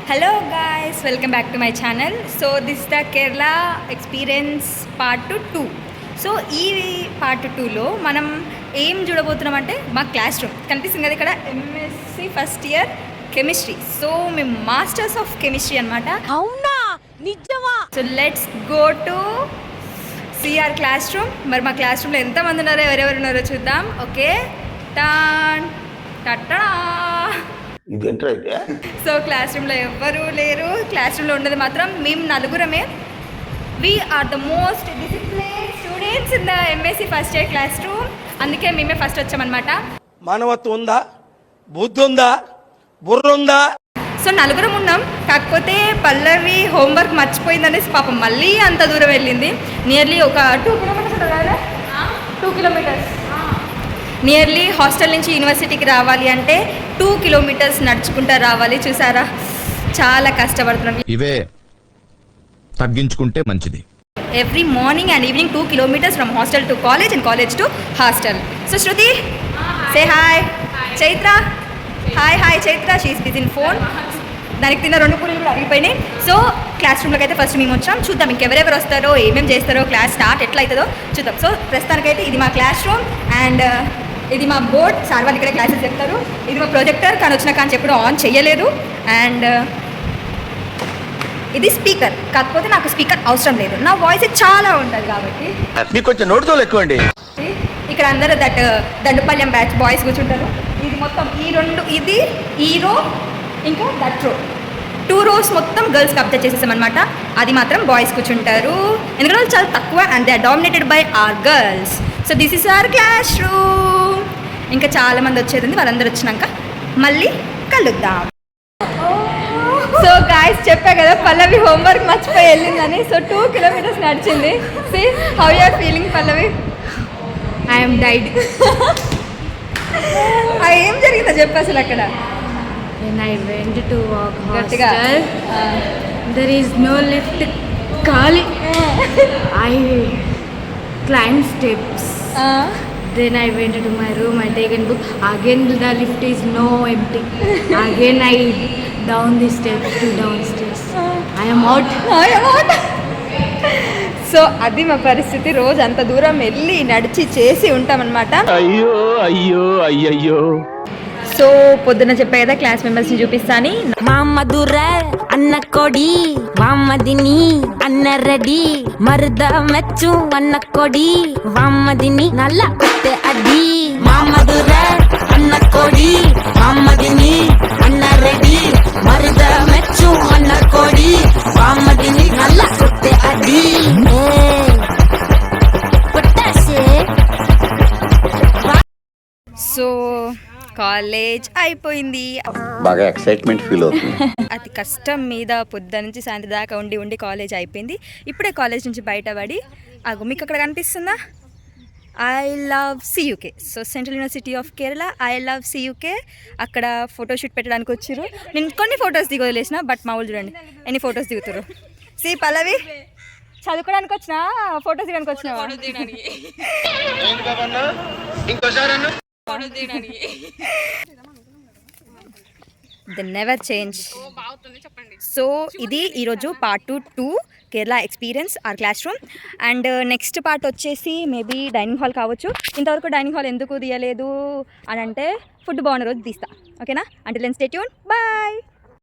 Hello guys, welcome back to my channel. So this is the Kerala experience part 2. So ఈ part 2లో మనం ఏం చూడబోతున్నాం అంటే మా క్లాస్ రూమ్ కనిపిస్తుంది కదా ఇక్కడ MSc first year chemistry. So మేము మాస్టర్స్ ఆఫ్ కెమిస్ట్రీ అనమాట. అవునా నిజమా? So let's go to CR class room. మరి మా క్లాస్ రూమ్లో ఎంతమంది ఉన్నారో ఎవరెవరు ఉన్నారో చూద్దాం. Okay tan టట్టా. సో క్లాస్ రూమ్లో ఎవ్వరూ లేరు. క్లాస్ రూమ్లో ఉన్నది మాత్రం మేము నలుగురమే. We are the most disciplined students in the MSc first year classroom. అందుకే మేమే ఫస్ట్ వచ్చామన్నమాట. మానవత్వం ఉందా, బుద్ధి ఉందా, బుర్ర ఉందా? సో నలుగురం ఉన్నాం. కాకపోతే పల్లవి హోంవర్క్ మర్చిపోయిందనేసి పాపం మళ్ళీ అంత దూరం వెళ్ళింది. నియర్లీ ఒక 2 కిలోమీటర్స్ నియర్లీ హాస్టల్ నుంచి యూనివర్సిటీకి రావాలి అంటే 2 కిలోమీటర్స్ నడుచుకుంటూ రావాలి. చూసారా చాలా కష్టపడుతున్నాం. ఇవే తగ్గించుకుంటే మంచిది. Every morning and evening 2 kilometers from hostel to college and college to hostel. So Shruti say hi. Chaitra hi Chaitra, she is busy in phone. దానికి తిన్న 2 పూరీలు కూడా అరిగిపోయినాయి. సో క్లాస్ రూమ్లోకి అయితే ఫస్ట్ మేము వచ్చాం. చూద్దాం ఇంకెవరెవరు వస్తారో, ఏమేమి చేస్తారో, క్లాస్ స్టార్ట్ ఎట్లా అవుతుందో చూద్దాం. సో ప్రస్తుతానికైతే ఇది మా క్లాస్ రూమ్ అండ్ ఇది మా బోర్డ్. సార్ వాళ్ళు ఇక్కడే క్లాసెస్ చెప్తారు. ఇది మా ప్రొజెక్టర్, కానీ వచ్చిన కానీ ఎప్పుడు ఆన్ చేయలేదు. అండ్ ఇది స్పీకర్, కాకపోతే నాకు స్పీకర్ అవసరం లేదు, నా వాయిస్ చాలా ఉంటుంది కాబట్టి. మీకు కొంచెం నోటితో ఎక్కువ అండి. ఇక్కడ అందరూ దండుపల్యం బ్యాచ్ బాయ్స్ కూర్చుంటారు. ఇది మొత్తం ఇది ఈ రో ఇంకా దట్ రో 2 rows మొత్తం గర్ల్స్ కబ్జా చేసేసామన్నమాట. అది మాత్రం బాయ్స్ కూర్చుంటారు. ఎందుకంటే వాళ్ళు చాలా తక్కువ and they are dominated by our girls. So this is our classroom. ఇంకా చాలామంది వచ్చేది ఉంది. వాళ్ళందరూ వచ్చినాక మళ్ళీ కలుద్దాం. సో గాయస్ చెప్పా కదా పల్లవి హోంవర్క్ మర్చిపోయి వెళ్ళిందని. సో 2 kilometers నడిచింది. See how you are feeling Pallavi? I'm died. ఏం జరిగిందో చెప్పు అసలు అక్కడ. When I went to walk గట్టిగా. hostel, there is no lift. Kali. I climbed steps. Then I went to my room. I taken book. Again the lift is no empty. Again I down the steps to downstairs. I am out. So అది మా పరిస్థితి. రోజు అంత దూరం వెళ్ళి నడిచి చేసి ఉంటామన్నమాట. అయ్యో అయ్యో అయ్యయ్యో. సో పొద్దున్న చెప్పా కదా క్లాస్ మెంబర్స్ని చూపిస్తాను. మామధుర అన్న కొడి, వామదిని అన్న రెడీ, మరుద మెచ్చు అన్న కొడి, వామదిని నల్ల కొట్టే అడి. మామధుర అన్న కొడి, వామదిని అన్న రెడీ, మరుద మెచ్చు అన్న కొడి, వామదిని నల్ల కొట్టే అడి. సో కాలేజ్ అయిపోయింది. బాగా ఎక్సైట్మెంట్ ఫీల్ అవుతుంది. అతి కష్టం మీద పొద్దు నుంచి సాయంత్రం దాకా ఉండి కాలేజ్ అయిపోయింది. ఇప్పుడే కాలేజ్ నుంచి బయటపడి మీకు అక్కడ కనిపిస్తుందా I love CUK. So central university of Kerala I love CUK. అక్కడ ఫోటోషూట్ పెట్టడానికి వచ్చారు. నేను కొన్ని ఫొటోస్ దిగి వదిలేసిన, బట్ మా వాళ్ళు చూడండి ఎన్ని ఫొటోస్ దిగుతారు. సి పల్లవి చదువుకోవడానికి వచ్చినా ఫొటోస్ దిగడానికి వచ్చినా? The never change. సో ఇది ఈరోజు part 2 Kerala experience or class room. And next part వచ్చేసి మేబీ డైనింగ్ హాల్ కావచ్చు. ఇంతవరకు డైనింగ్ హాల్ ఎందుకు తీయలేదు అని అంటే ఫుడ్ బాగున్న రోజు తీస్తా. ఓకేనా? Until then stay tune. Bye.